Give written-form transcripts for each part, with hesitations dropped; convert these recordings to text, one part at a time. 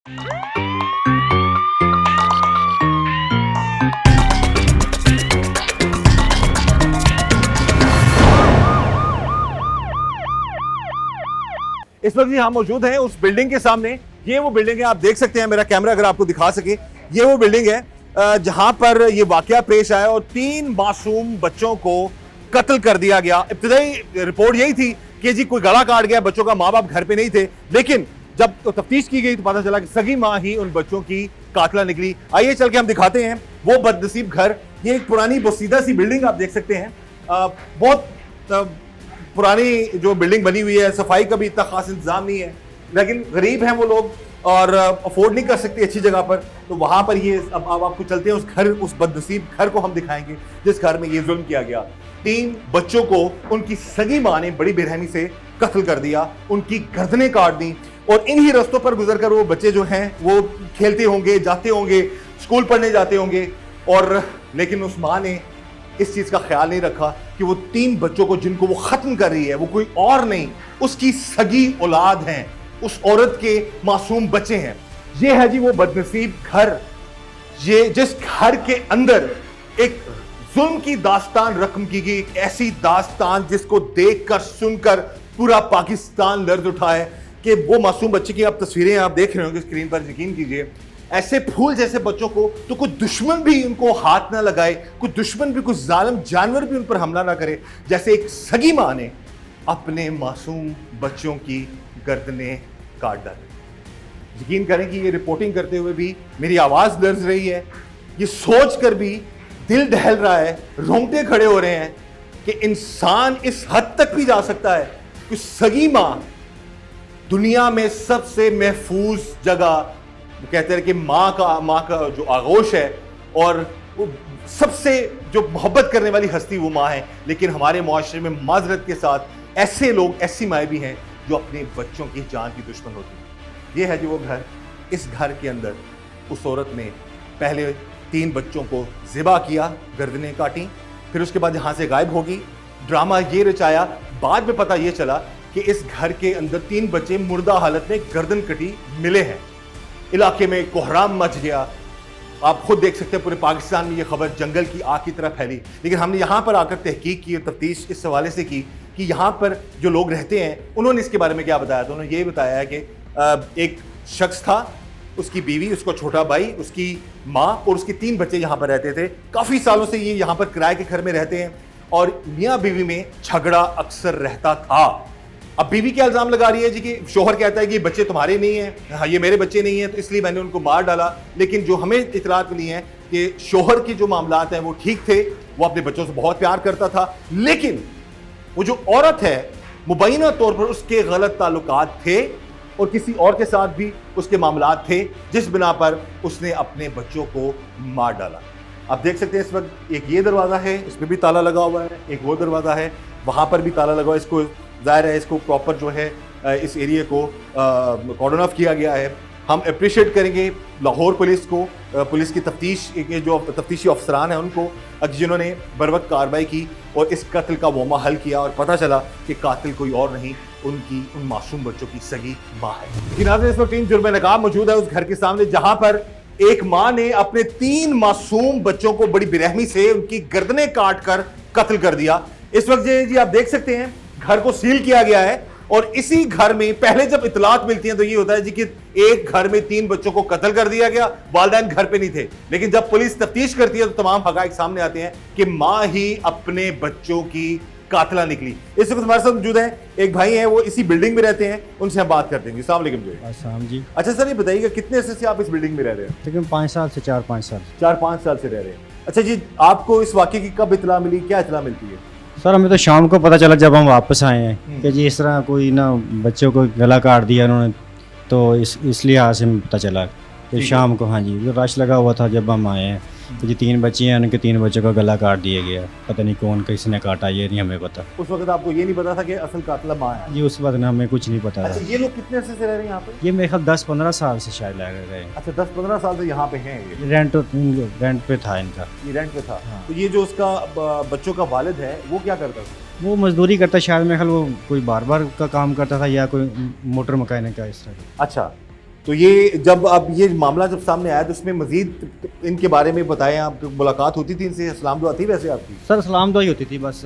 इस वक्त हम मौजूद हैं उस बिल्डिंग के सामने। ये वो बिल्डिंग है, आप देख सकते हैं, मेरा कैमरा अगर आपको दिखा सके, ये वो बिल्डिंग है जहां पर ये वाकया पेश आया और 3 मासूम बच्चों को कत्ल कर दिया गया। इब्तिदाई रिपोर्ट यही थी कि जी कोई गला काट गया, बच्चों का माँ बाप घर पे नहीं थे, लेकिन जब तो तफ्तीश की गई तो पता चला कि सगी माँ ही उन बच्चों की कातिला निकली। आइए चल के हम दिखाते हैं वो बदनसीब घर। ये एक पुरानी बसीदा सी बिल्डिंग आप देख सकते हैं, बहुत पुरानी जो बिल्डिंग बनी हुई है, सफाई का भी इतना खास इंतजाम नहीं है, लेकिन गरीब हैं वो लोग और अफोर्ड नहीं कर सकते अच्छी जगह पर, तो वहां पर ये अब आपको चलते हैं उस घर, उस बदनसीब घर को हम दिखाएंगे जिस घर में ये जुल्म किया गया। 3 बच्चों को उनकी सगी माँ ने बड़ी बेरहमी से कत्ल कर दिया, उनकी गर्दनें काट दी और इन्हीं रस्तों पर गुजर कर वो बच्चे जो हैं वो खेलते होंगे, जाते होंगे, स्कूल पढ़ने जाते होंगे, और लेकिन उस माँ ने इस चीज का ख्याल नहीं रखा कि वो 3 बच्चों को जिनको वो खत्म कर रही है वो कोई और नहीं, उसकी सगी औलाद हैं, उस औरत के मासूम बच्चे हैं। ये है जी वो बदनसीब घर, ये जिस घर के अंदर एक जुल्म की दास्तान रकम की गई, एक ऐसी दास्तान जिसको देखकर सुनकर पूरा पाकिस्तान लर्ज उठा है कि वो मासूम बच्चे की आप तस्वीरें आप देख रहे होंगे स्क्रीन पर, यकीन कीजिए ऐसे फूल जैसे बच्चों को तो कोई दुश्मन भी उनको हाथ ना लगाए, कोई दुश्मन भी, कोई जालिम जानवर भी उन पर हमला ना करे, जैसे एक सगी माँ ने अपने मासूम बच्चों की गर्दनें काट डाली। यकीन करें कि ये रिपोर्टिंग करते हुए भी मेरी आवाज़ लर्ज रही है, ये सोच कर भी दिल दहल रहा है, रोंगटे खड़े हो रहे हैं कि इंसान इस हद तक भी जा सकता है कि सगी माँ, दुनिया में सबसे महफूज जगह, कहते हैं कि माँ का जो आगोश है और वो सबसे जो मोहब्बत करने वाली हस्ती वो माँ है, लेकिन हमारे मुआशरे में माजरत के साथ ऐसे लोग, ऐसी माएँ भी हैं जो अपने बच्चों की जान की दुश्मन होती हैं। ये है जी वो घर। इस घर के अंदर उस औरत ने पहले 3 बच्चों को ज़िबा किया, गर्दनें काटी, फिर उसके बाद यहाँ से गायब होगी। ड्रामा ये रचाया, बाद में पता ये चला कि इस घर के अंदर 3 बच्चे मुर्दा हालत में गर्दन कटी मिले हैं। इलाके में कोहराम मच गया, आप खुद देख सकते हैं पूरे पाकिस्तान में ये खबर जंगल की आग की तरह फैली। लेकिन हमने यहाँ पर आकर तहकीक की और तफ्तीश इस हवाले से की कि यहाँ पर जो लोग रहते हैं उन्होंने इसके बारे में क्या बताया। तो उन्होंने ये बताया है कि एक शख्स था, उसकी बीवी, उसका छोटा भाई, उसकी माँ और उसके 3 बच्चे यहाँ पर रहते थे। काफ़ी सालों से ये यहाँ पर किराए के घर में रहते हैं और मियाँ बीवी में झगड़ा अक्सर रहता था। अब बीवी क्या इल्ज़ाम लगा रही है जी कि शोहर कहता है कि बच्चे तुम्हारे नहीं हैं, हाँ ये मेरे बच्चे नहीं हैं, तो इसलिए मैंने उनको मार डाला। लेकिन जो हमें इतलात मिली है कि शोहर के जो मामलात हैं वो ठीक थे, वो अपने बच्चों से बहुत प्यार करता था, लेकिन वो जो औरत है मुबैना तौर पर उसके गलत ताल्लुकात थे और किसी और के साथ भी उसके मामलात थे, जिस बिना पर उसने अपने बच्चों को मार डाला। आप देख सकते हैं इस वक्त एक ये दरवाज़ा है, इस पर भी ताला लगा हुआ है, एक वो दरवाज़ा है, वहाँ पर भी ताला लगा हुआ है। इसको ज़ाहिर है इसको प्रॉपर जो है इस एरिया को कॉर्डन ऑफ किया गया है। हम अप्रिशिएट करेंगे लाहौर पुलिस को, पुलिस की तफ्तीश के जो तफ्तीशी अफसरान हैं उनको, जिन्होंने बरवक्त कार्रवाई की और इस कत्ल का वोमा हल किया और पता चला कि कातिल कोई और नहीं, उन मासूम बच्चों की सगी माँ है। नाज़रीन, इस वक्त 3 जुर्म-ए-नकाब मौजूद है उस घर के सामने जहाँ पर एक माँ ने अपने 3 मासूम बच्चों को बड़ी बेरहमी से उनकी गर्दनें काट कर कत्ल कर दिया। इस वक्त जी आप देख सकते हैं घर को सील किया गया है और इसी घर में पहले जब इतलात मिलती हैं तो ये होता है जी कि एक घर में 3 बच्चों को कत्ल कर दिया गया, वालिदैन घर पे नहीं थे। लेकिन जब पुलिस तफ्तीश करती है तो तमाम हकाइक सामने आते हैं कि माँ ही अपने बच्चों की कातिला निकली। इस वक्त हमारे साथ मौजूद है एक भाई हैं, वो इसी बिल्डिंग में रहते हैं, उनसे हम बात करते हैं। अस्सलाम वालेकुम जी। अस्सलाम जी। अच्छा सर, ये बताइएगा कितने अरसे से आप इस बिल्डिंग में रह रहे हैं? तकरीबन 5 साल से 4-5 साल। 4-5 साल से रह रहे हैं। अच्छा जी, आपको इस वाक़े की कब इतला मिली, क्या इतला मिलती है? सर हमें तो शाम को पता चला जब हम वापस आए हैं कि जी इस तरह कोई ना बच्चों को गला काट दिया उन्होंने, तो इसलिए आज से पता चला कि शाम को, हाँ जी, जो रश लगा हुआ था जब हम आए हैं तो जी 3 बच्चे हैं, उनके 3 बच्चों का गला काट दिया गया। पता नहीं कौन किसने काटा, ये नहीं हमें पता। उस वक्त आपको ये नहीं पता था कि असल कातिला माँ है? जी उस वक्त ना हमें कुछ नहीं पता था। अच्छा, ये लोग कितने अरसे से रह रहे हैं यहाँ पे? ये मेरे ख्याल 10-15 साल से शायद लग रहे हैं। अच्छा, 10-15 साल से यहाँ पे हैं ये? रेंट पे था इनका। ये रेंट पे था। हाँ। तो ये जो उसका बच्चों का वालिद है वो क्या करता था? वो मजदूरी करता शायद, मेरे ख्याल वो कोई बार का काम करता था या कोई मोटर मकैनिक का इस तरह। अच्छा, तो ये जब अब ये मामला जब सामने आया तो उसमें मजीद इनके बारे में बताएं, आप मुलाकात होती थी इनसे, सलाम दुआ थी वैसे आपकी? सर सलाम दुआ ही होती थी बस,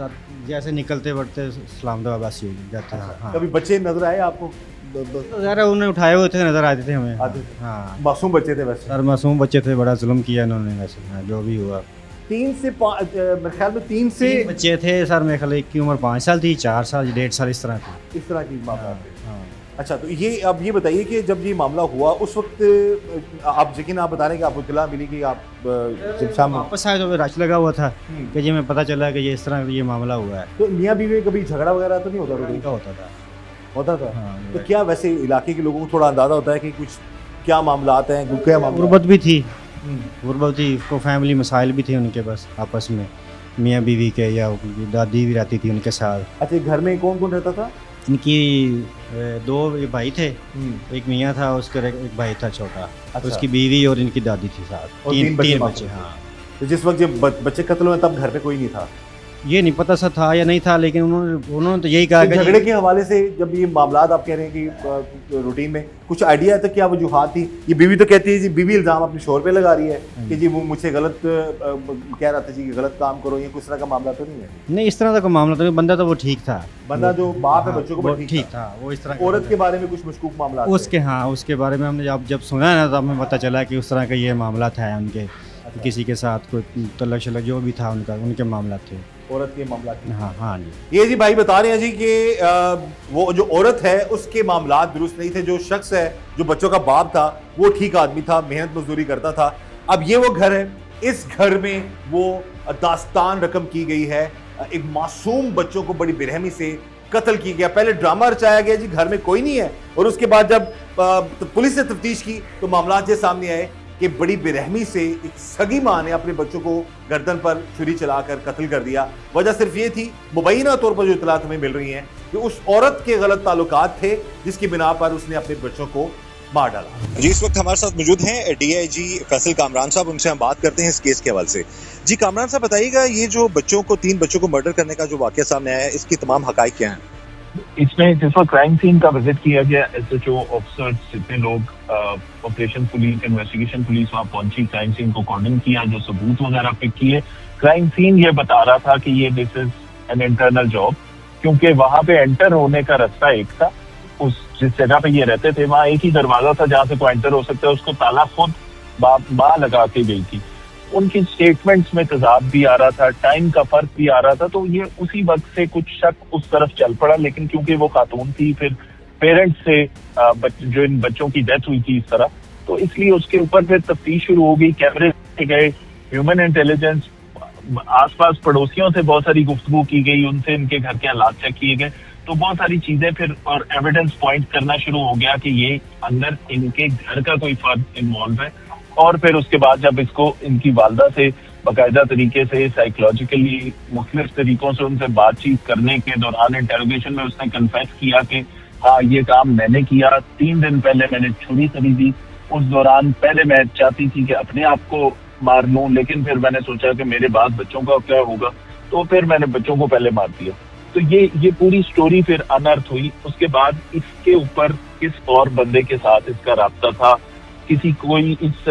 जैसे निकलते बढ़ते सलाम दुआ बस ही जाते हैं। हाँ। कभी बच्चे नजर आए आपको? तो ज़रा उन्हें उठाए हुए थे, नज़र आते थे हमें। आते थे। हाँ, मासूम बच्चे थे वैसे? सर मासूम बच्चे थे, बड़ा जुल्म किया इन्होंने वैसे। हाँ, जो भी हुआ 3 से 5 मेरे ख्याल में 3 से बच्चे थे सर, मेरे ख्याल एक की उम्र 5 साल थी, 4 साल 1.5 साल इस तरह थी। इस तरह की मामला थे। हाँ। अच्छा, तो ये अब ये बताइए कि जब ये मामला हुआ उस वक्त आप यकीन आप बता रहे हैं कि आपको इत्तला मिली कि आप जब शाम वापस आए तो रश लगा हुआ था कि जी मैं पता चला कि ये इस तरह ये मामला हुआ है। तो मियाँ बीवी में कभी झगड़ा वगैरह तो नहीं होता? इनका होता था। होता था। हाँ, तो क्या वैसे इलाके के लोगों को थोड़ा अंदाजा होता है कि कुछ क्या मामला आता है, क्या मामला? गुर्बत भी थी, गुर्बत थी, उसको फैमिली मसाइल भी थे उनके बस आपस में, मियाँ बीवी के, या उनकी दादी भी रहती थी उनके साथ। अच्छा, घर में कौन कौन रहता था? इनकी 2 भाई थे, एक मियाँ था, उसका एक भाई था छोटा। अच्छा। उसकी बीवी और इनकी दादी थी साथ, और तीन बच्चे बच्चे। हाँ, तो जिस वक्त जब बच्चे कत्ल हुए तब घर पे कोई नहीं था? ये नहीं पता सा था या नहीं था, लेकिन उन्होंने तो यही कहा तो कि झगड़े के हवाले से जब ये मामला आप कह रहे हैं कि रूटीन में कुछ आइडिया है तो क्या वजूहात थी? ये बीवी तो कहती है जी, बीवी इल्ज़ाम अपने शोहर पे लगा रही है कि जी वो मुझसे गलत कह रहा था जी कि गलत काम करो, ये कुछ तरह का मामला तो नहीं है? नहीं, इस तरह का मामला तो नहीं, बंदा तो वो ठीक था, बंदा जो बाप है हाँ, बच्चों को वो बड़ा ठीक था, वो इस तरह औरत के बारे में कुछ मशकूक मामला उसके, हाँ, उसके बारे में हमने जब सुना ना, तब हमें पता चला कि उस तरह का ये मामला था उनके, किसी के साथ कोई तलक शलक जो भी था उनका, उनके मामला थे, औरत के मामला की। हाँ हाँ जी। ये जी भाई बता रहे हैं जी कि वो जो औरत है उसके मामला दुरुस्त नहीं थे, जो शख्स है जो बच्चों का बाप था वो ठीक आदमी था, मेहनत मजदूरी करता था। अब ये वो घर है, इस घर में वो दास्तान रकम की गई है, एक मासूम बच्चों को बड़ी बेरहमी से कत्ल किया गया। पहले ड्रामा रचाया गया जी घर में कोई नहीं है, और उसके बाद जब पुलिस ने तफ्तीश की तो मामला ये सामने आए कि बड़ी बेरहमी से एक सगी मां ने अपने बच्चों को गर्दन पर छुरी चलाकर कत्ल कर दिया। वजह सिर्फ ये थी, मुबैना तौर पर जो इत्तलात हमें मिल रही हैं, कि उस औरत के गलत ताल्लुकात थे जिसकी बिना पर उसने अपने बच्चों को मार डाला। जी, इस वक्त हमारे साथ मौजूद हैं डीआईजी फैसल कामरान साहब, उनसे हम बात करते हैं इस केस के हवाले से। जी कामरान साहब, बताइएगा ये जो बच्चों को 3 बच्चों को मर्डर करने का जो वाकया सामने आया है, इसकी तमाम हकाइक क्या हैं? इसमें जिस वक्त क्राइम सीन का विजिट किया गया, एसएचओ ऑफिसर्स जितने लोग, ऑपरेशन पुलिस, इन्वेस्टिगेशन पुलिस वहाँ पहुंची, क्राइम सीन को कॉर्डन किया, जो सबूत वगैरह पिक किए। क्राइम सीन ये बता रहा था कि ये this is an internal job, क्योंकि वहाँ पे एंटर होने का रास्ता एक था, उस जिस जगह पे ये रहते थे वहाँ एक ही दरवाजा था जहाँ से कोई एंटर हो सकता है, उसको ताला खुद माँ लगा के गई थी। उनकी स्टेटमेंट्स में तजाद भी आ रहा था, टाइम का फर्क भी आ रहा था, तो ये उसी वक्त से कुछ शक उस तरफ चल पड़ा। लेकिन क्योंकि वो खातून थी, फिर पेरेंट्स से जो इन बच्चों की डेथ हुई थी इस तरह, तो इसलिए उसके ऊपर फिर तफ्तीश शुरू हो गई, कैमरे गए, ह्यूमन इंटेलिजेंस, आसपास पड़ोसियों से बहुत सारी गुफ्तगू की गई, उनसे इनके घर के हालात चेक किए गए, तो बहुत सारी चीजें फिर और एविडेंस पॉइंट करना शुरू हो गया कि ये अंदर इनके घर का कोई फर्द इन्वॉल्व है। और फिर उसके बाद जब इसको इनकी वालदा से बाकायदा तरीके से साइकोलॉजिकली मुख्तलिफ तरीकों से उनसे बातचीत करने के दौरान इंटेरोगेशन में उसने कन्फेस किया कि हाँ ये काम मैंने किया, 3 दिन पहले मैंने छुरी खरीदी, उस दौरान पहले मैं चाहती थी कि अपने आप को मार लूं, लेकिन फिर मैंने सोचा कि मेरे बाद बच्चों का क्या होगा, तो फिर मैंने बच्चों को पहले मार दिया। तो ये पूरी स्टोरी फिर अनर्थ हुई। उसके बाद इसके ऊपर किस और बंदे के साथ इसका राब्ता था, किसी कोई इस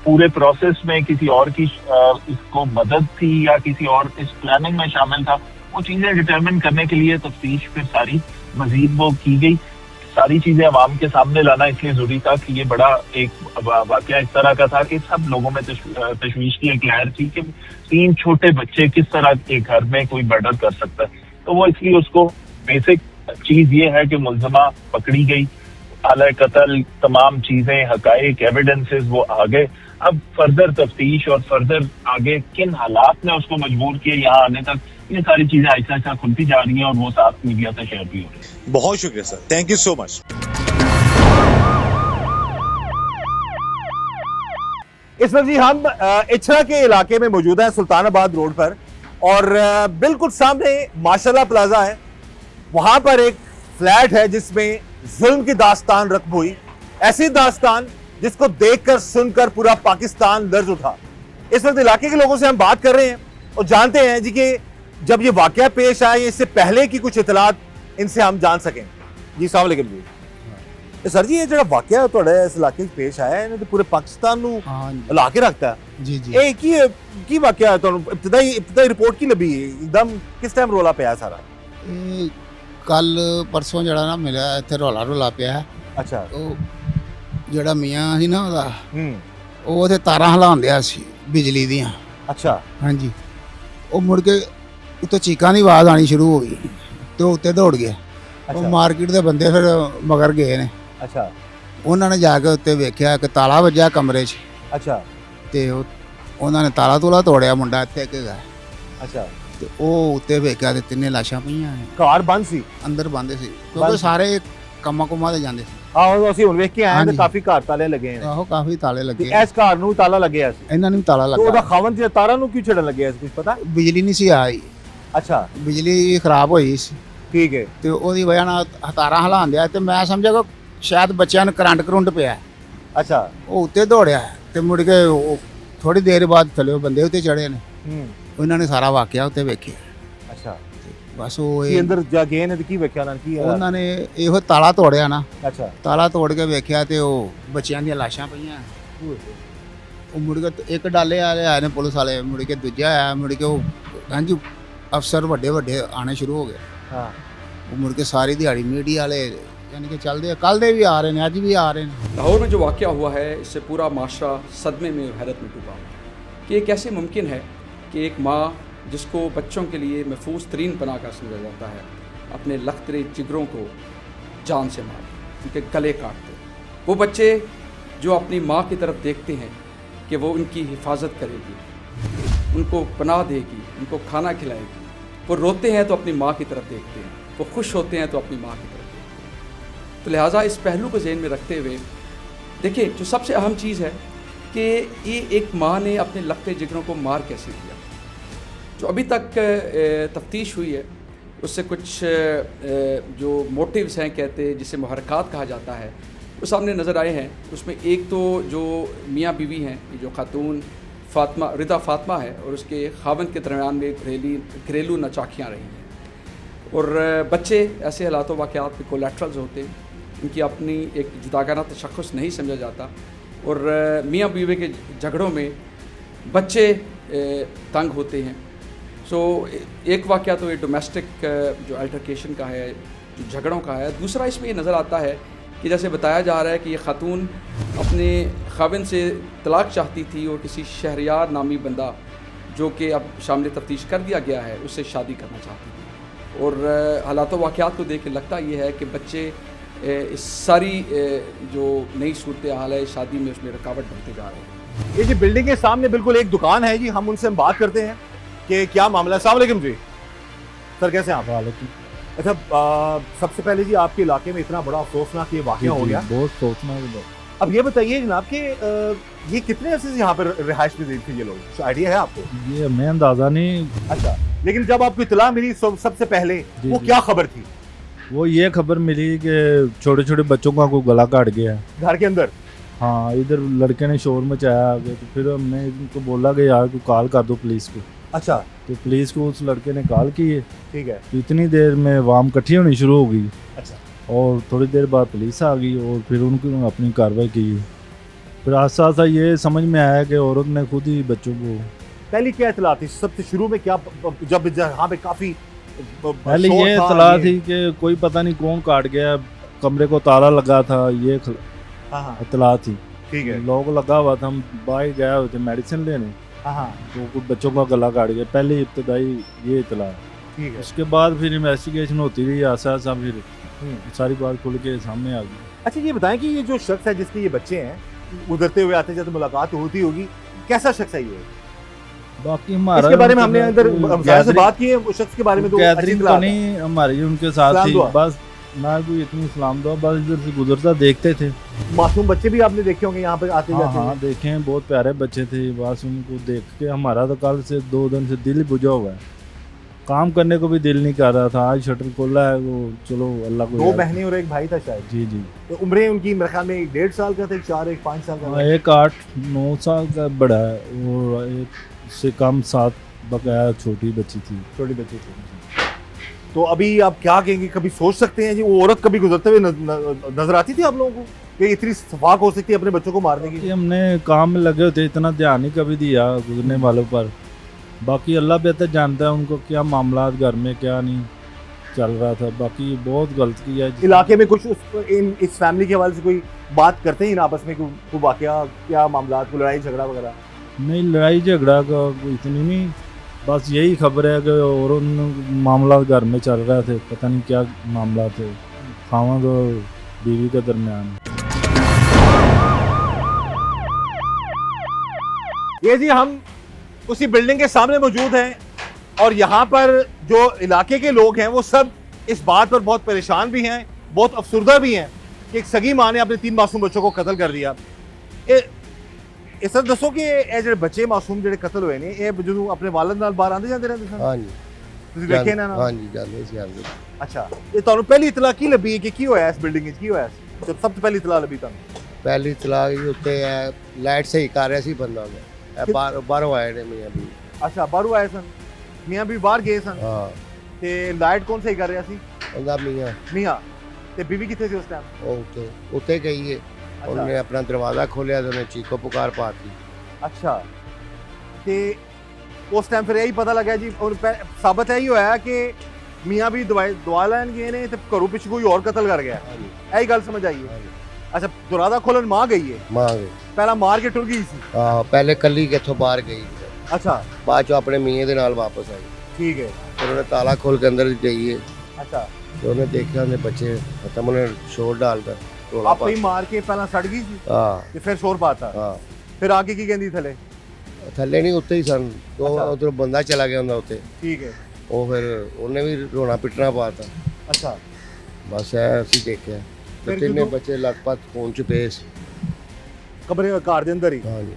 पूरे प्रोसेस में किसी और की इसको मदद थी या किसी और इस प्लानिंग में शामिल था, वो चीजें डिटरमिन करने के लिए तफ्तीश फिर सारी मजीद वो की गई। सारी चीजें अवाम के सामने लाना इसलिए जरूरी था कि ये बड़ा एक वाकया इस तरह का था कि सब लोगों में तशवीश की एक लहर थी कि 3 छोटे बच्चे किस तरह एक घर में कोई मर्डर कर सकता है। तो वो इसलिए उसको बेसिक चीज ये है कि मुल्ज़िमा पकड़ी गई, आला कत्ल, तमाम चीजें, हकाइक, एविडेंसेस वो आ गए। अब फर्दर तफ्तीश और फर्दर आगे किन हालात ने उसको मजबूर किया यहाँ आने तक, ये सारी चीजें ऐसा ऐसा खुलती जा रही हैं और वो साथ मीडिया से शेयर भी हो रही है। बहुत शुक्रिया sir, thank you so much. इस वक्त जी हम इछरा के इलाके में मौजूद हैं, सुल्तानाबाद रोड पर, और बिल्कुल सामने माशाल्लाह प्लाजा है। वहां पर एक फ्लैट है जिसमें जुल्म की दास्तान रकम हुई, ऐसी दास्तान जिसको देखकर सुनकर पूरा पाकिस्तान लर्ज उठा। इस वक्त इलाके के लोगों से हम बात कर रहे हैं और जानते हैं जी कि जब ये वाकया पेश आया, इससे पहले की कुछ इतलात इनसे हम जान सकें। जी अस्सलाम वालेकुम जी। ਤੇ ਸਰ ਜੀ ਇਹ ਜਿਹੜਾ ਵਾਕਿਆ ਤੁਹਾਡੇ ਇਸ ਇਲਾਕੇ 'ਚ ਪੇਸ਼ ਆਇਆ ਇਹਨੇ ਤੇ ਪੂਰੇ ਪਾਕਿਸਤਾਨ ਨੂੰ हाँ ਹਿਲਾ ਕੇ ਰੱਖਤਾ जी जी ਇਹ ਕੀ ਵਾਕਿਆ ਹੈ ਤੁਹਾਨੂੰ ਇਬਤਦਾਈ ਰਿਪੋਰਟ ਕੀ ਲੱਭੀ ਇੱਕਦਮ ਕਿਸ ਟਾਈਮ ਰੋਲਾ ਪਿਆ ਸਾਰਾ ਇਹ ਕੱਲ ਪਰਸੋਂ ਜਿਹੜਾ ਨਾ ਮਿਲਿਆ ਇੱਥੇ ਰੌਲਾ ਪਿਆ ਹੈ। ਅੱਛਾ ਉਹ ਜਿਹੜਾ ਮੀਆਂ ਸੀ ਨਾ ਉਹਦਾ ਹੂੰ ਉਹ ਉਹਦੇ ਤਾਰਾਂ ਹਿਲਾਉਂਦਿਆ ਸੀ ਬਿਜਲੀ ਦੀਆਂ। ਅੱਛਾ ਹਾਂਜੀ ਉਹ ਮੁੜ ਕੇ ਉੱਤੋਂ ਚੀਕਾਂ ਦੀ ਆਵਾਜ਼ ਆਣੀ ਸ਼ੁਰੂ ਹੋ ਗਈ ਤੇ ਉਹ ਉੱਤੇ ਦੌੜ ਗਿਆ। ਉਹ ਅੱਛਾ ਮਾਰਕੀਟ ਦੇ ਬੰਦੇ ਫਿਰ ਮਗਰ ਗਏ ਨੇ। ਅੱਛਾ ਉਹਨਾਂ ਨੇ ਜਾ ਕੇ ਉੱਤੇ ਵੇਖਿਆ ਕਿ ਤਾਲਾ ਵੱਜਿਆ ਕਮਰੇ 'ਚ ਅੱਛਾ ਤੇ ਉਹਨਾਂ ਨੇ ਤਾਲਾ ਤੂਲਾ ਤੋੜਿਆ। ਮੁੰਡਾ ਇੱਥੇ ਇੱਕ ਹੈਗਾ ਅੱਛਾ ਤੇ ਉਹ ਉੱਤੇ ਵੇਖਿਆ ਤੇ ਤਿੰਨੇ ਲਾਸ਼ਾਂ ਪਈਆਂ ਨੇ ਕਾਰ ਬੰਦ ਸੀ ਅੰਦਰ ਬੰਦ ਸੀ ਬੰਦ ਕਿਉਂਕਿ ਸੀ। ਸਾਰੇ ਕੰਮਾਂ ਕੁਮਾਂ ਤੇ ਜਾਂਦੇ ਸੀ। ਆਹੋ ਅਸੀਂ ਹੁਣ ਵੇਖ ਕੇ ਆਏ ਤੇ ਹਾਂਜੀ। ਕਾਫੀ ਘਰ ਤਾਲੇ ਲੱਗੇ ਨੇ ਆਹੋ ਕਾਫੀ ਤਾਲੇ ਤੇ ਲੱਗੇ ਇਸ ਘਰ ਨੂੰ ਤਾਲਾ ਲੱਗਿਆ ਸੀ ਇਹਨਾਂ ਨੂੰ ਵੀ ਤਾਲਾ ਤੇ ਉਹਦਾ ਲੱਗਾ। ਖਾਵਨ ਤੇ ਤਾਰਾਂ ਨੂੰ ਕਿਉਂ ਛੱਡਣ ਲੱਗਿਆ ਸੀ ਕੁਝ ਪਤਾ ਬਿਜਲੀ ਨਹੀਂ ਸੀ ਆਈ, ਅੱਛਾ ਬਿਜਲੀ ਖਰਾਬ ਹੋਈ ਸੀ ਠੀਕ ਹੈ ਤੇ ਉਹਦੀ ਵਜ੍ਹਾ ਨਾਲ ਤਾਰਾਂ ਹਿਲਾਉਂਦਿਆ ਤੇ ਮੈਂ ਸਮਝਿਆ ਕਿ ਸ਼ਾਇਦ ਬੱਚਿਆਂ ਨੂੰ ਕਰੰਟ ਪਿਆ। ਅੱਛਾ ਉਹ ਉੱਤੇ ਦੌੜਿਆ ਤੇ ਮੁੜ ਕੇ ਥੋੜੀ ਦੇਰ ਬਾਅਦ ਥੱਲੇ ਬੰਦੇ ਉੱਤੇ ਚੜੇ ਨੇ। ਹੂੰ ਉਹਨਾਂ ਨੇ ਸਾਰਾ ਵਾਕਿਆ ਉੱਤੇ ਵੇਖਿਆ। ਅੱਛਾ ਬਸ ਉਹ ਕੀ ਅੰਦਰ ਜਾ ਗਏ ਨੇ ਤੇ ਕੀ ਵੇਖਿਆ ਉਹਨਾਂ ਨੇ ਕੀ ਉਹਨਾਂ ਨੇ ਇਹੋ ਤਾਲਾ ਤੋੜਿਆ ਨਾ, ਅੱਛਾ ਤਾਲਾ ਤੋੜ ਕੇ ਵੇਖਿਆ ਤੇ ਉਹ ਬੱਚਿਆਂ ਦੀਆਂ ਲਾਸ਼ਾਂ ਪਈਆਂ। ਉਹ ਮੁੜ ਕੇ ਇੱਕ ਡਾਲੇ ਵਾਲੇ ਆਏ ਨੇ ਪੁਲਿਸ ਵਾਲੇ, ਮੁੜ ਕੇ ਦੂਜਾ ਆਇਆ, ਮੁੜ ਕੇ ਉਹ ਹਾਂਜੀ ਅਫਸਰ ਵੱਡੇ ਆਣੇ ਸ਼ੁਰੂ ਹੋ ਗਏ। ਹਾਂ ਉਹ ਮੁੜ ਕੇ ਸਾਰੀ ਦਿਹਾੜੀ मीडिया वाले यानी कि चलते कल दे भी आ रहे हैं, अज भी आ रहे हैं। लाहौर में जो वाक़या हुआ है इससे पूरा माशरा सदमे में और हैरत में डूबा कि ये कैसे मुमकिन है कि एक माँ जिसको बच्चों के लिए महफूज तरीन पनाह का समझा जाता है अपने लखतरे जिगरों को जान से मार उनके गले काटते। वो बच्चे जो अपनी माँ की तरफ देखते हैं कि वो उनकी हिफाजत करेगी, उनको पनाह देगी, उनको खाना खिलाएगी, वो रोते हैं तो अपनी माँ की तरफ देखते हैं, वो खुश होते हैं तो अपनी माँ की तरफ देखते हैं। तो लिहाजा इस पहलू को जहन में रखते हुए देखिए जो सबसे अहम चीज़ है कि ये एक माँ ने अपने लगते जिगरों को मार कैसे दिया। जो अभी तक तफ्तीश हुई है उससे कुछ जो मोटिव्स हैं कहते जिसे मुहरकात कहा जाता है वो सामने नज़र आए हैं। उसमें एक तो जो मियाँ बीवी हैं, जो खातून फातिमा रिदा फातिमा है और उसके खावंद के दरमियान में घरेलू नचाखियाँ रही हैं और बच्चे ऐसे हालात वाक़यात में कोलेट्रल्स होते हैं, उनकी अपनी एक जुदागाना तशख़्ख़ुस नहीं समझा जाता और मियाँ बीवी के झगड़ों में बच्चे तंग होते हैं। सो एक वाक़या तो ये डोमेस्टिक जो अल्टरकेशन का है, जो झगड़ों का है। दूसरा इसमें ये नज़र आता है कि जैसे बताया जा रहा है कि ये खातून अपने खाविन से तलाक चाहती थी और किसी शहरियार नामी बंदा जो कि अब शामिल तफ्तीश कर दिया गया है उससे शादी करना चाहती थी। और हालात वाक़यात को देख के लगता ये है कि बच्चे इस सारी जो नई सूरत हाल है शादी में उसमें रुकावट बनते जा रहे हैं। ये जी बिल्डिंग के सामने बिल्कुल एक दुकान है जी, हम उनसे बात करते हैं कि क्या मामला है। अस्सलाम वालेकुम जी सर, कैसे हैं आप? वालेकुम। अच्छा सबसे पहले जी आपके इलाके में इतना बड़ा अफसोसनाक ये वाक़या हो गया, बहुत सोचना। अब ये बताइए जनाब कि ये कितने अरसे से यहाँ पर रिहाइश में थे ये लोग, कुछ आइडिया है आपको? ये हमें अंदाज़ा नहीं। अच्छा, लेकिन जब आपको इतला मिली सबसे पहले वो क्या खबर थी? वो ये खबर मिली कि छोटे छोटे बच्चों का कोई गला काट गया है घर के अंदर। हाँ, इधर लड़के ने शोर मचाया आगे, तो फिर हमने इनको बोला कि यार को कॉल कर दो पुलिस को। अच्छा, तो पुलिस को उस लड़के ने कॉल की है। ठीक है। तो इतनी देर में वाम इकट्ठी होनी शुरू हो गई। अच्छा, और थोड़ी देर बाद पुलिस आ गई और फिर उनकी अपनी कार्रवाई की। फिर आस्ता आस्ता ये समझ में आया कि औरत ने खुद ही बच्चों को। पहली क्या इतला थी सबसे शुरू में, क्या जब यहाँ पे काफी पहले ये इतला थी कि कोई पता नहीं कौन काट गया, कमरे को ताला लगा था, ये हाँ, इतला थी। ठीक है। लोग लगा हुआ था, हम बाहर गए हुए थे मेडिसिन लेने, हाँ, तो कुछ बच्चों का गला काट गया। पहले इब्तदाई ये इतला। ठीक है। उसके बाद फिर इन्वेस्टिगेशन होती रही, आसा आसा फिर सारी बात खुल के सामने आ गई। अच्छा ये बताएं कि ये जो शख्स है जिसके ये बच्चे हैं, गुजरते हुए आते जाते मुलाकात होती होगी, कैसा शख्स है ये? बाकी हमारा इसके बारे में हमने अंदर हमसाया से बात की है, उस शख्स के बारे में तो अच्छी गैदरिंग इत्तला तो है। नहीं हमारी उनके साथ इस्लाम थी, दुआ। बस ना कोई इतनी इस्लाम दुआ, बस इधर से गुजरता देखते थे। मासूम बच्चे भी आपने देखे होंगे यहाँ पे आते हाँ जाते हाँ हैं। देखे हैं, बहुत प्यारे बच्चे थे। बस उनको देख के हमारा तो कल से 2 दिन से दिल बुझा हुआ है, काम करने को भी दिल नहीं कर रहा था। आज शटर खोला है, वो चलो अल्लाह को 2 याद। बहनें और एक भाई था शायद। जी जी। तो उम्रें उनकी मेरे ख्याल में 1.5 साल का था, 4 एक 5 साल का हाँ, था। एक 8-9 साल का बड़ा है और एक से कम 7 बकाया छोटी बच्ची थी। छोटी बच्ची थी। तो अभी आप क्या कहेंगे, कभी सोच सकते हैं जी वो औरत कभी गुजरते हुए नजर आती थी आप लोगों को कि इतनी सफाक हो सकती है अपने बच्चों को मारने की? कि हमने काम में लगे होते इतना ध्यान नहीं कभी दिया गुजरने वालों पर। बाकी अल्लाह बेहतर जानता है उनको क्या मामला घर में क्या नहीं चल रहा था। बाकी बहुत गलत किया है। इलाके में कुछ इस फैमिली के हवाले से कोई बात करते हैं इन आपस में, कोई वाकया, क्या मामला, कोई लड़ाई झगड़ा वगैरह? नहीं, लड़ाई झगड़ा का इतनी नहीं, बस यही खबर है कि और उन मामला घर में चल रहे थे, पता नहीं क्या मामला थे खावंद और बीवी के दरमियान। ये जी हम उसी बिल्डिंग के सामने मौजूद हैं और यहाँ पर जो इलाके के लोग हैं वो सब इस बात पर बहुत परेशान भी हैं, बहुत अफसुर्दा भी हैं कि एक सगी माँ ने अपने 3 मासूम बच्चों को कत्ल कर दिया। इस तरह दसो कि ये जो बच्चे मासूम जो कत्ल हुए ने ये जो अपने वालिद नाल बाहर आते जाते रहते सन? हाँ जी, ਤੁਸੀਂ ਦੇਖੇ ਨਾ? हाँ जी, जाते सी आते। अच्छा, ये ਤੁਹਾਨੂੰ ਪਹਿਲੀ ਇਤਲਾ ਕੀ ਲੱਭੀ ਹੈ ਕਿ ਕੀ ਹੋਇਆ ਇਸ ਬਿਲਡਿੰਗ ਵਿੱਚ, ਕੀ ਹੋਇਆ ਸੀ? ਸਭ ਤੋਂ ਪਹਿਲੀ ਇਤਲਾ ਲੱਭੀ ਤੁਹਾਨੂੰ? पहली तलाक ही उत्ते है लाइट सही कर रहा सी बंदा मैं बाहरों आए ने मियां भी। ਅੱਛਾ, ਬਾਹਰੋਂ ਆਏ ਸਨ, ਮੀਆਂ ਵੀ ਬਾਹਰ ਗਏ ਸਨ हाँ ਤੇ ਲਾਈਟ ਕੌਣ ਸਹੀ ਕਰ ਰਿਹਾ ਸੀ? बंदा मियां ਮੀਆਂ। ਤੇ ਬੀਵੀ ਕਿੱਥੇ ਸੀ ਉਸ ਟਾਈਮ? वो उत्ते गई है, उन्होंने अपना दरवाज़ा खोलिया तो उन्हें चीखो पुकार पाती। ਅੱਛਾ, ਤੇ ਉਸ ਟਾਈਮ ਫਿਰ ਇਹੀ ਪਤਾ ਲੱਗਾ ਜੀ ਔਰ ਸਾਬਤ ਇਹੀ ਹੋਇਆ ਕਿ ਮੀਆਂ ਵੀ ਦਵਾ ਲੈਣ ਗਏ ਨੇ ਤੇ ਘਰੋਂ ਪਿੱਛੇ ਕੋਈ ਹੋਰ ਕਤਲ ਕਰ ਗਿਆ। हाँ जी, ਇਹੀ ਗੱਲ ਸਮਝ ਆਈ ਹੈ? हाँ जी। ਅੱਛਾ, ਦਰਵਾਜ਼ਾ ਖੋਲਣ ਮਾਂ ਗਈ ਹੈ, मां गई। ਪਹਿਲਾਂ ਮਾਰ ਕੇ ਟੁਰ ਗਈ ਸੀ? हाँ, पहले कली के इत्थों बाहर गई, ਅੱਛਾ बाद चो अपने मियां दे नाल वापस आई। ठीक है। फिर उन्हें ताला खोल के अंदर गई है अच्छा, तो उन्हें देखा उन्हें बच्चे खत्म, उन्हें शोर डालकर टोला आप ही मार के पहला सड़ गई थी हाँ ਤੇ ਫਿਰ ਸ਼ੋਰ ਪਾਤਾ, हाँ ਫਿਰ ਆਗੇ ਕੀ ਕਹਿੰਦੀ ਥੱਲੇ? थल्ले नहीं उत्ते ही सन तो अच्छा। उधर बंदा चला गया उन्हें उत्ते, ठीक है। वो फिर उन्हें भी रोना पिटना पाता। अच्छा, बस है ਅਸੀਂ ਦੇਖਿਆ ਤੇ ਫਿਰ ਤਿੰਨੇ ਜਦੋਂ- ਬੱਚੇ ਲਗਭਗ ਫੋਨ ਚ ਪਏ ਸੀ। ਕਮਰੇ ਘਰ ਦੇ ਅੰਦਰ ਹੀ ਹਾਂਜੀ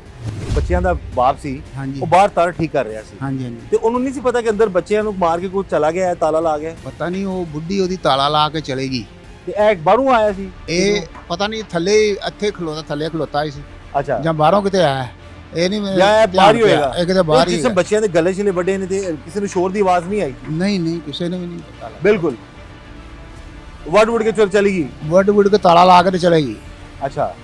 ਬੱਚਿਆਂ ਦਾ ਬਾਪ ਸੀ, ਹਾਂਜੀ ਉਹ ਬਾਹਰ ਤਾਰ ਠੀਕ ਕਰ ਰਿਹਾ ਸੀ ਹਾਂਜੀ ਹਾਂਜੀ ਤੇ ਉਹਨੂੰ ਨਹੀਂ ਸੀ ਪਤਾ ਕਿ ਅੰਦਰ ਬੱਚਿਆਂ ਨੂੰ ਮਾਰ ਕੇ ਕੋਈ ਚਲਾ ਗਿਆ ਹੈ, ਤਾਲਾ ਲਾ ਗਿਆ ਹੈ। ਪਤਾ ਨਹੀਂ ਉਹ ਬੁੱਢੀ ਉਹਦੀ ਤਾਲਾ ਲਾ ਕੇ ਚਲੇਗੀ। ਤੇ ਇਹ ਬਾਹਰੋਂ ਆਇਆ ਸੀ? ਇਹ ਪਤਾ ਨਹੀਂ ਥੱਲੇ ਇੱਥੇ ਥੱਲੇ ਖਲੋਤਾ ਹੀ ਸੀ ਅੱਛਾ, ਜਾਂ ਬਾਹਰੋਂ ਕਿਤੇ ਆਇਆ ਇਹ ਨਹੀਂ ਜਾਂ ਇਹ ਬਾਹਰ ਹੀ ਹੋਏਗਾ? ਇਹ ਕਿਤੇ ਬਾਹਰ ਹੀ ਜਿਸ ਬੱਚਿਆਂ ਦੇ ਗਲੇ ਛਿਲੇ ਵੱਡੇ ਨੇ ਤੇ ਕਿਸੇ ਨੂੰ ਸ਼ੋਰ ਦੀ ਆਵਾਜ਼ ਨਹੀਂ ਆਈ? ਨਹੀਂ ਨਹੀਂ ਕਿਸੇ ਨੂੰ ਵੀ ਨਹੀਂ ਪਤਾ ਲੱਗਾ। ਬਿਲਕੁਲ ਵੜ ਕੇ ਚਲੀ ਗਈ? ਵੱਡ ਕੇ ਤਾਲਾ ਲਾ ਕੇ ਤੇ ਚਲੇਗੀ। ਅੱਛਾ,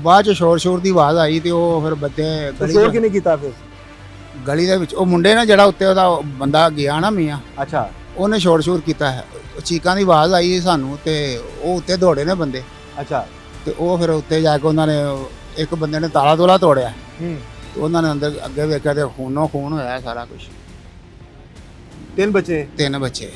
ਬਾਅਦ ਚ ਸ਼ੋਰ ਦੀ ਆਵਾਜ਼ ਆਈ ਤੇ ਉਹ ਫਿਰ ਬੱਦੇ ਤੇ ਸ਼ੋਰ ਕਿਨੇ ਕੀਤਾ ਫਿਰ? ਗਲੀ ਦੇ ਵਿੱਚ ਉਹ ਮੁੰਡੇ ਨੇ ਜਿਹੜਾ ਉੱਤੇ ਉਹਦਾ ਬੰਦਾ ਗਿਆ ਨਾ ਮੀਆਂ, ਅੱਛਾ, ਉਹਨੇ ਸ਼ੋਰ ਕੀਤਾ ਹੈ, ਚੀਕਾਂ ਦੀ ਆਵਾਜ਼ ਆਈ ਸਾਨੂੰ ਤੇ ਉਹ ਉੱਤੇ ਦੌੜੇ ਨੇ ਬੰਦੇ ਅੱਛਾ, ਤੇ ਉਹ ਫਿਰ ਉੱਤੇ ਜਾ ਕੇ ਉਹਨਾਂ ਨੇ ਇੱਕ ਬੰਦੇ ਨੇ ਤਾਲਾ ਤੋਲਾ ਤੋੜਿਆ ਹੂੰ। ਤੇ ਉਹਨਾਂ ਨੇ ਅੰਦਰ ਅੱਗੇ ਵੇਖਿਆ ਤੇ ਖੂਨੋਂ ਖੂਨ ਹੋਇਆ ਸਾਰਾ ਕੁਝ। 3 ਬੱਚੇ? 3 ਬੱਚੇ,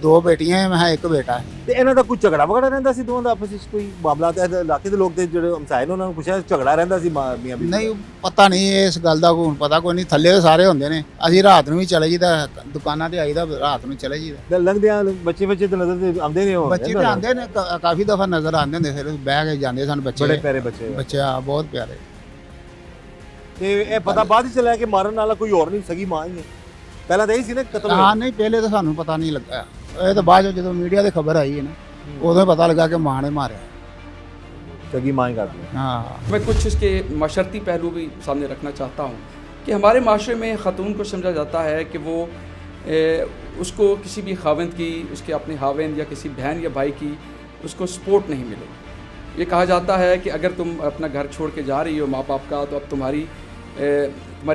2 ਬੇਟੀਆਂ ਮੈਂ ਇੱਕ ਬੇਟਾ ਹੈ। ਤੇ ਇਹਨਾਂ ਦਾ ਕੋਈ ਝਗੜਾ ਵਗੜਾ ਰਹਿੰਦਾ ਸੀ ਦੋਵਾਂ ਦਾ ਆਪਸ ਵਿੱਚ, ਕੋਈ ਮਾਮਲਾ? ਤੇ ਇਲਾਕੇ ਦੇ ਲੋਕ ਤੇ ਜਿਹੜੇ ਹਮਸਾਏ ਨੇ ਉਹਨਾਂ ਨੂੰ ਪੁੱਛਿਆ ਝਗੜਾ ਰਹਿੰਦਾ ਸੀ ਮੀਆਂ ਬੀਵੀ ਦਾ? ਨਹੀਂ ਪਤਾ ਨਹੀਂ ਇਸ ਗੱਲ ਦਾ, ਹੁਣ ਪਤਾ ਕੋਈ ਨਹੀਂ, ਥੱਲੇ ਸਾਰੇ ਹੁੰਦੇ ਨੇ। ਅਸੀਂ ਰਾਤ ਨੂੰ ਵੀ ਚਲੇ ਜੀਦਾ, ਦੁਕਾਨਾਂ ਤੇ ਆਈਦਾ ਰਾਤ ਨੂੰ ਚਲੇ ਜੀਦਾ। ਤੇ ਲੰਘਦੇ ਆ ਬੱਚੇ ਤੇ ਨਜ਼ਰ ਤੇ ਆਉਂਦੇ ਨੇ ਉਹ? ਬੱਚੇ ਤੇ ਆਉਂਦੇ ਨੇ, ਕਾਫੀ ਦਫਾ ਨਜ਼ਰ ਆਉਂਦੇ ਨੇ, ਫਿਰ ਬਹਿ ਕੇ ਜਾਂਦੇ ਸਨ ਬੱਚੇ। ਬੜੇ ਪਿਆਰੇ ਬੱਚੇ। ਬੱਚੇ ਆ ਬਹੁਤ ਪਿਆਰੇ। ਤੇ ਇਹ ਪਤਾ ਬਾਅਦ ਹੀ ਚੱਲਿਆ ਕਿ ਮਾਰਨ ਵਾਲਾ ਕੋਈ ਹੋਰ ਨਹੀਂ, ਸਗੀ ਮਾਂ ਹੀ ਹੈ? ਪਹਿਲਾਂ ਤਾਂ ਇਹ ਸੀ ਨਾ ਕਤਲ ਹੋਇਆ? ਹਾਂ ਨਹੀਂ, ਪਹਿਲੇ ਤਾਂ ਸਾਨੂੰ ਪਤਾ ਨਹੀਂ ਲੱਗਾ, ਇਹ ਤਾਂ ਬਾਅਦ ਚੋਂ ਜਦੋਂ ਮੀਡੀਆ 'ਤੇ ਖਬਰ ਆਈ ਹੈ ਨਾ उਦੋਂ ही पता लगा कि माँ ने मारा। सगी माँ ही करती है। हाँ, मैं कुछ इसके माशरती पहलू भी सामने रखना चाहता हूँ कि हमारे माशरे में ख़ातून को समझा जाता है कि वो उसको किसी भी खाविंद की, उसके अपने हाविंद या किसी बहन या भाई की उसको सपोर्ट नहीं मिलेगी। ये कहा जाता है कि अगर तुम अपना घर छोड़ के जा रही हो माँ बाप का, तो अब तुम्हारी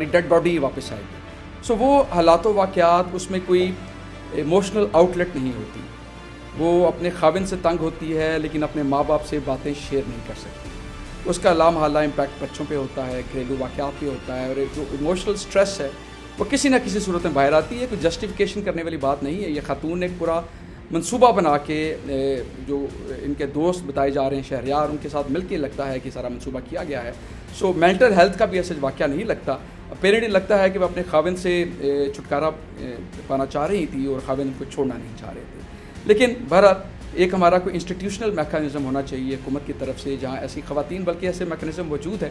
डेड बॉडी वापस आएगी। सो वो हालातों वाक़यात, उसमें कोई इमोशनल आउटलेट नहीं होती। वो अपने खाविंद से तंग होती है लेकिन अपने माँ बाप से बातें शेयर नहीं कर सकती। उसका लामहल्ला इम्पैक्ट बच्चों पे होता है, घरेलू वाक़यात पे होता है, और जो इमोशनल स्ट्रेस है वो किसी न किसी सूरत में बाहर आती है। कोई जस्टिफिकेशन करने वाली बात नहीं है। ये खातून ने एक पूरा मंसूबा बना के, जो इनके दोस्त बताए जा रहे हैं शहरियार, उनके साथ मिल के लगता है कि सारा मंसूबा किया गया है। सो मेंटल हेल्थ का भी ऐसा वाक़या नहीं लगता। अपेरेंटली लगता है कि वह अपने खाविंद से छुटकारा पाना चाह रही थी और खाविंद उनको छोड़ना नहीं चाह रहे थे। लेकिन बहरहाल एक हमारा कोई इंस्टीट्यूशनल मैकेनिज़्म होना चाहिए हुकूमत की तरफ से, जहाँ ऐसी ख़वातीन, बल्कि ऐसे मैकेनिज़्म मौजूद है,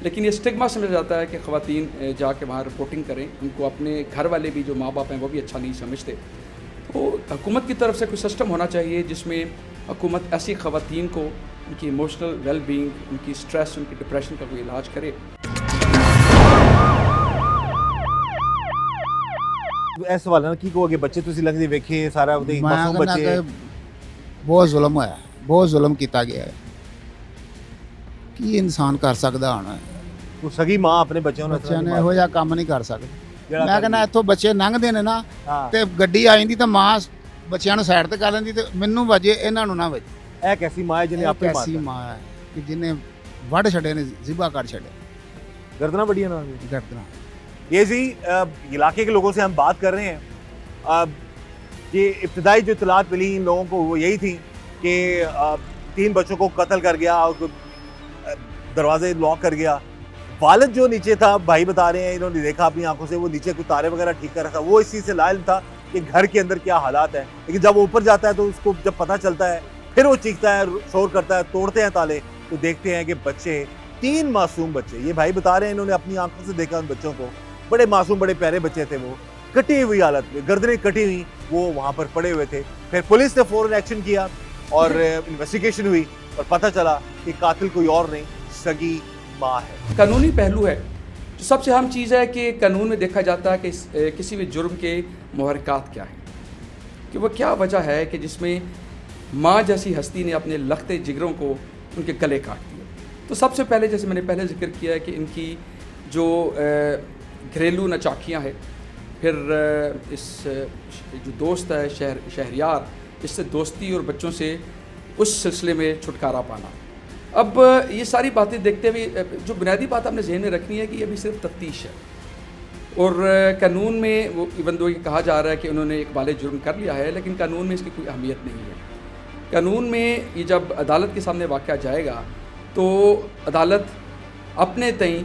लेकिन ये स्टिग्मा समझा जाता है कि ख़वातीन जाके वहाँ रिपोर्टिंग करें। उनको अपने घर वाले भी, जो माँ बाप हैं, वो भी अच्छा नहीं समझते। तो हुकूमत की तरफ से कोई सिस्टम होना चाहिए जिसमें हुकूमत ऐसी ख़वातीन को उनकी इमोशनल वेलबींग, उनकी स्ट्रेस, उनकी डिप्रेशन का कोई इलाज करे। ਇਸ ਸਵਾਲ ਨਾਲ ਕੀ ਕਹੋਗੇ ਬੱਚੇ ਤੁਸੀਂ ਲੰਘਦੇ ਵੇਖੇ ਸਾਰਾ ਉਹਦੇ ਮੈਂ ਮਾਸੂਮ ਕਹਿੰਦਾ ਬੱਚੇ ਕਿ ਬਹੁਤ ਜ਼ੁਲਮ ਹੋਇਆ, ਬਹੁਤ ਜ਼ੁਲਮ ਕੀਤਾ ਗਿਆ ਹੈ। ਕੀ ਇਨਸਾਨ ਕਰ ਸਕਦਾ ਹੁਣ? ਕੋਈ ਸਗੀ ਮਾਂ ਆਪਣੇ ਬੱਚਿਆਂ ਨੂੰ ਇਸ ਬੱਚਿਆਂ ਤਰ੍ਹਾਂ ਨੇ ਇਹੋ ਜਿਹਾ ਕੰਮ ਨਹੀਂ ਕਰ ਸਕਦੇ। ਜਿਹੜਾ ਮੈਂ ਕਹਿੰਦਾ ਇੱਥੋਂ ਬੱਚੇ ਲੰਘਦੇ ਨੇ ਨਾ ਹਾਂ ਤੇ ਗੱਡੀ ਆ ਜਾਂਦੀ ਤਾਂ ਮਾਂ ਬੱਚਿਆਂ ਨੂੰ ਸਾਈਡ ਤੇ ਕਰ ਲੈਂਦੀ ਤੇ ਮੈਨੂੰ ਵਜੇ, ਇਹਨਾਂ ਨੂੰ ਨਾ ਵਜੇ। ਇਹ ਕੈਸੀ ਮਾਂ ਹੈ ਜਿਹਨੇ ਇਹ ਆਪੇ ਕੈਸੀ ਮਾਰ ਮਾਂ ਹੈ ਕਿ ਜਿਹਨੇ ਵੱਢ ਛੱਡੇ ਨੇ, ਜ਼ਿਬਾ ਕਰ ਛੱਡੇ गर्दना बढ़िया ना ਗਰਦਨਾਂ। ये जी इलाके के लोगों से हम बात कर रहे हैं। ये इब्तदाई जो इतलात मिली इन लोगों को वो यही थी कि 3 बच्चों को कत्ल कर गया और दरवाजे लॉक कर गया। वालिद जो नीचे था, भाई बता रहे हैं इन्होंने देखा अपनी आंखों से, वो नीचे कुछ तारे वगैरह ठीक कर रहा था। वो इस चीज़ से लाइल था कि घर के अंदर क्या हालात है, लेकिन जब वो ऊपर जाता है तो उसको जब पता चलता है फिर वो चीखता है, शोर करता है, तोड़ते हैं ताले तो देखते हैं कि बच्चे 3 मासूम बच्चे, ये भाई बता रहे हैं इन्होंने अपनी आंखों से देखा उन बच्चों को, बड़े मासूम बड़े प्यारे बच्चे थे, वो कटी हुई हालत में, गर्दनें कटी हुई, वो वहाँ पर पड़े हुए थे। फिर पुलिस ने फौरन एक्शन किया और इन्वेस्टिगेशन हुई और पता चला कि कातिल कोई और नहीं, सगी माँ है। कानूनी पहलू है जो सबसे अहम चीज़ है कि कानून में देखा जाता है कि किसी भी जुर्म के मुहर्रिकात क्या हैं, कि वह क्या वजह है कि जिसमें माँ जैसी हस्ती ने अपने लखते जिगरों को उनके गले काट दिए। तो सबसे पहले जैसे मैंने पहले जिक्र किया है कि इनकी जो घरेलू नचाकियाँ हैं, फिर इस जो दोस्त है शहरियार, इससे दोस्ती और बच्चों से उस सिलसिले में छुटकारा पाना। अब ये सारी बातें देखते हुए जो बुनियादी बात आपने जहन में रखनी है कि अभी सिर्फ तफ्तीश है और कानून में वो इवन दो ये कहा जा रहा है कि उन्होंने एक बाले जुर्म कर लिया है, लेकिन कानून में इसकी कोई अहमियत नहीं है। कानून में ये जब अदालत के सामने वाक़या जाएगा तो अदालत अपने तई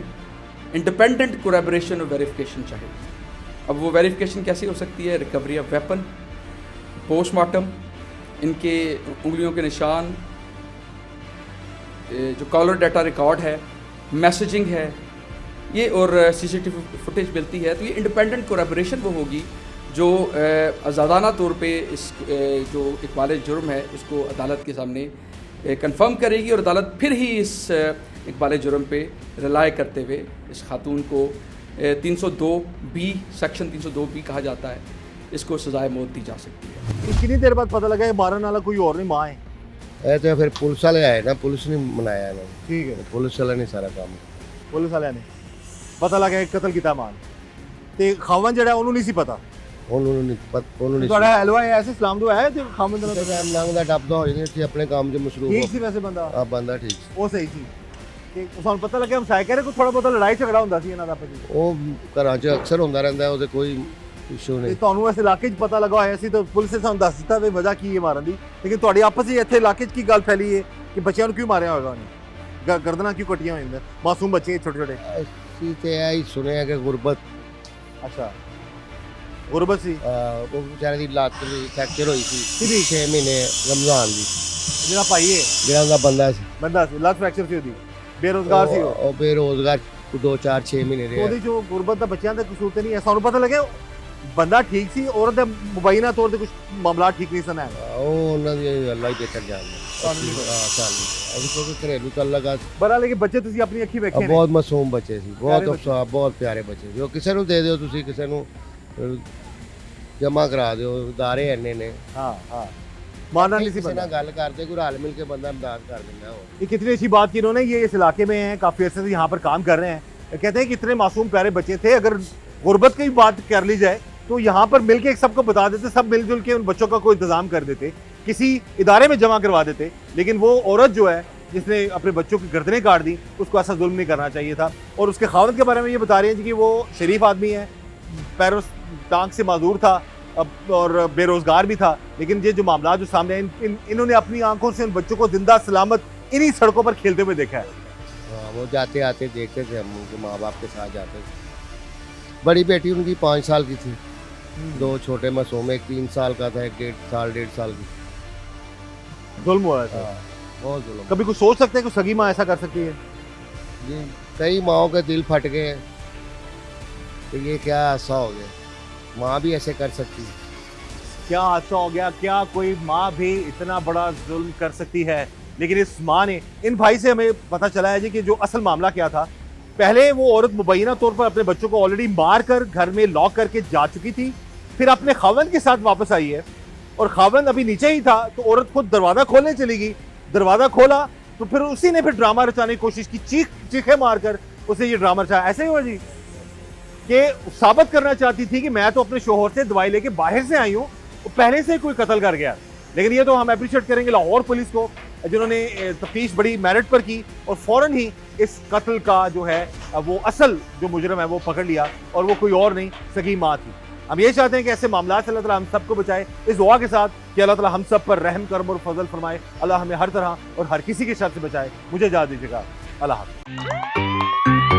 इंडिपेंडेंट कोलैबोरेशन और वेरिफिकेशन चाहेगी। अब वो वेरिफिकेशन कैसी हो सकती है? रिकवरी ऑफ वेपन, पोस्टमार्टम, इनके उंगलियों के निशान, जो कॉलर डाटा रिकॉर्ड है, मैसेजिंग है ये, और सीसीटीवी फुटेज मिलती है, तो ये इंडिपेंडेंट कोलैबोरेशन वो होगी जो आज़ादाना तौर पे इस जो इकबाल जुर्म है उसको अदालत के सामने कंफर्म करेगी और अदालत फिर ही इस इकबाल जुर्म पे रिलाय करते हुए इस खातून को 302B सेक्शन 302B कहा जाता है, इसको सजाए मौत दी जा सकती है। कितनी देर बाद पता लगा मारने वाला कोई और नहीं, माँ है? ਇਹ ਤੇ ਫਿਰ ਪੁਲਿਸ ਵਾਲੇ ਆਏ ਨਾ, ਪੁਲਿਸ ਨੇ ਮਨਾਇਆ ਇਹਨਾਂ ਨੂੰ। ठीक है, ਪੁਲਿਸ ਵਾਲੇ ਨੇ ਸਾਰਾ ਕੰਮ। पुलिस वाले ने पता लगा कि कत्ल किया मान ते खावन जड़ा ਉਹਨੂੰ नहीं सी पता। ਉਹਨੂੰ ਨਹੀਂ ਉਹਨੂੰ ਨਹੀਂ ਤੁਹਾਡਾ ਹਲਵਾ ਐਸੇ ਇਸਲਾਮ ਤੋਂ ਹੈ ਤੇ ਖਾਵਨ ਦਾ ਟਾਈਮ ਲੰਘਦਾ ਟੱਪਦਾ ਹੋ ਜਾਂਦੇ ਇੱਥੇ ਆਪਣੇ ਕੰਮ 'ਚ ਮਸਰੂਫ ਠੀਕ ਸੀ ਵੈਸੇ ਬੰਦਾ, ਆ ਬੰਦਾ ਠੀਕ ਸੀ। ਉਹ ਸਹੀ ਸੀ ਕਿ ਸਾਨੂੰ ਪਤਾ ਲੱਗਿਆ ਹਮ ਸਾਇ ਕਰੇ ਕੋਈ ਥੋੜਾ ਬਹੁਤਾ ਲੜਾਈ ਝਗੜਾ ਹੁੰਦਾ ਸੀ ਇਹਨਾਂ ਦਾ ਆਪਸ ਵਿੱਚ। ਉਹ ਘਰਾਂ 'ਚ ਅਕਸਰ ਹੁੰਦਾ ਰਹਿੰਦਾ, ਉਹਦੇ ਕੋਈ ਇਸ਼ੂ ਤੇ ਨਹੀਂ। ਤੁਹਾਨੂੰ ਇਸ ਇਲਾਕੇ 'ਚ ਪਤਾ ਲੱਗਾ ਹੋਇਆ ਸੀ ਤਾਂ ਪੁਲਿਸ ਨੇ ਸਾਨੂੰ ਦੱਸ ਦਿੱਤਾ ਵੀ ਵਜ੍ਹਾ ਕੀ ਹੈ ਮਾਰਨ ਦੀ, ਲੇਕਿਨ ਤੁਹਾਡੀ ਆਪਸ ਵਿੱਚ ਇੱਥੇ ਇਲਾਕੇ 'ਚ ਕੀ ਗੱਲ ਫੈਲੀ ਹੈ ਕਿ ਬੱਚਿਆਂ ਨੂੰ ਕਿਉਂ ਮਾਰਿਆ ਹੋਵੇਗਾ ਉਹਨੇ, ਗਰਦਨਾਂ ਕਿਉਂ ਕੱਟੀਆਂ ਹੋਈਆਂ, ਮਾਸੂਮ ਬੱਚੇ ਛੋਟੇ ਛੋਟੇ? ਅਸੀਂ ਤੇ ਇਹ ਹੀ ਸੁਣਿਆ ਕਿ ਗੁਰਬਤ ਅੱਛਾ, ਗੁਰਬਤ ਸੀ ਉਹ ਵਿਚਾਰੇ ਦੀ ਲੱਤ ਦੀ ਫ੍ਰੈਕਚਰ ਹੋਈ ਸੀ ਕਿਹਦੀ? 6 ਮਹੀਨੇ ਰਮਜ਼ਾਨ ਦੀ, ਜਿਹੜਾ ਭਾਈ ਹੈ ਜਿਹੜਾ ਉਹਦਾ ਬੰਦਾ ਸੀ, ਬੰਦਾ ਸੀ, ਲੱਤ ਫ੍ਰੈਕਚਰ ਸੀ ਉਹਦੀ, ਬੇਰੁਜ਼ਗਾਰ ਸੀ ਉਹ। ਉਹ ਬੇਰੋਜ਼ਗਾਰ 2-4-6 ਮਹੀਨੇ ਰਿਹਾ। ਉਹਦੀ ਜੋ ਗੁਰਬਤ ਦਾ ਬੱਚਿਆਂ ਦਾ ਕਸੂਰ ਤੇ ਨਹੀਂ ਹੈ, ਸਾਨੂੰ ਪਤਾ ਲੱਗਿਆ ਬੰਦਾ ਠੀਕ ਸੀ, ਔਰਤ ਦੇ ਮੁਬੈਨਾ ਤੌਰ ਤੇ ਕੁਝ ਮਾਮਲਾ ਠੀਕ ਨਹੀਂ ਸਨ ਹੈ। ਉਹ ਉਹਨਾਂ ਦੀ ਅੱਲਾ ਹੀ ਦੇਖਣ ਜਾਣਦਾ। ਸਾਨੂੰ ਨਹੀਂ ਪਤਾ। ਹਾਂ ਸਾਨੂੰ ਅਸੀਂ ਕੋਈ ਘਰੇਲੂ ਤਲਗਾ ਬੜਾ ਲੇਕਿਨ ਬੱਚੇ ਤੁਸੀਂ ਆਪਣੀ ਅੱਖੀ ਵੇਖੇ ਨੇ, ਬਹੁਤ ਮਾਸੂਮ ਬੱਚੇ ਸੀ, ਬਹੁਤ ਪਿਆਰੇ ਅਫਸੋਸ, ਬਹੁਤ ਪਿਆਰੇ ਬੱਚੇ ਸੀ। ਉਹ ਕਿਸੇ ਨੂੰ ਦੇ ਦਿਓ ਤੁਸੀਂ, ਕਿਸੇ ਨੂੰ ਜਮਾ ਕਰਾ ਦਿਓ, ਅਦਾਰੇ ਇੰਨੇ ਨੇ। हाँ हाँ मानना नहीं सी ਕਿਸੇ बंदा। ਨਾਲ ਗੱਲ ਕਰਦੇ ਕੋਈ ਰਲ ਮਿਲ ਕੇ ਬੰਦਾ ਇਮਦਾਦ ਕਰ ਦਿੰਦਾ। ਉਹ ये कितनी अच्छी बात की इन्होंने, ये इस इलाके में हैं, काफ़ी अर्से से यहाँ पर काम कर रहे हैं। कहते हैं कि इतने मासूम प्यारे बच्चे थे, अगर गुर्बत की बात कर ली जाए तो यहाँ पर मिलके एक सबको बता देते, सब मिलजुल के उन बच्चों का कोई इंतजाम कर देते, किसी इदारे में जमा करवा देते। लेकिन वो औरत जो है जिसने अपने बच्चों की गर्दनें काट दी, उसको ऐसा जुल्म नहीं करना चाहिए था। और उसके खावत के बारे में ये बता रहे हैं जी कि वो शरीफ आदमी है, पैरों टांग से माजूर था और बेरोजगार भी था, लेकिन ये जो मामला जो सामने इन्होंने अपनी आंखों से उन बच्चों को जिंदा सलामत इन्हीं सड़कों पर खेलते हुए देखा है। हाँ, वो जाते आते देखते थे, हम उनके माँ बाप के साथ जाते थे। बड़ी बेटी उनकी 5 साल की थी, 2 छोटे मासूम, एक 3 साल का था, एक 1.5 साल की। जुल्म हुआ है। हाँ, बहुत जुल्म। कभी कुछ सोच सकते हैं कि सगी माँ ऐसा कर सकती है? जी कई माओं के दिल फट गए हैं कि ये क्या हादसा हो गया, माँ भी ऐसे कर सकती है। क्या हादसा हो गया, क्या कोई माँ भी इतना बड़ा जुल्म कर सकती है? लेकिन इस माँ ने, इन भाई से हमें पता चला है जी कि जो असल मामला क्या था। पहले वो औरत मुबैना तौर पर अपने बच्चों को ऑलरेडी मार कर घर में लॉक करके जा चुकी थी फिर अपने खावन के साथ वापस आई है और खावन अभी नीचे ही था तो औरत खुद दरवाजा खोलने चली गई, दरवाजा खोला तो फिर उसी ने फिर ड्रामा रचाने की कोशिश की, चीखे मारकर उसे ये ड्रामा रचाया। ऐसे ही हुआ जी कि साबित करना चाहती थी कि मैं तो अपने शोहर से दवाई लेके बाहर से आई हूँ, वो पहले से कोई कत्ल कर गया। लेकिन ये तो हम अप्रिशिएट करेंगे लाहौर पुलिस को जिन्होंने तफ्तीश बड़ी मेरिट पर की और फौरन ही इस कत्ल का जो है वो असल जो मुजरम है वो पकड़ लिया और वो कोई और नहीं सगी माँ थी। हम ये चाहते हैं कि ऐसे मामला से अल्लाह ताला हम सबको बचाए, इस दुआ के साथ कि अल्लाह ताला हम सब पर रहम करम और फजल फरमाए। अल्लाह हमें हर तरह और हर किसी के शर से बचाए। मुझे इजाज़त दीजिएगा। अल्लाह हाफ़िज़।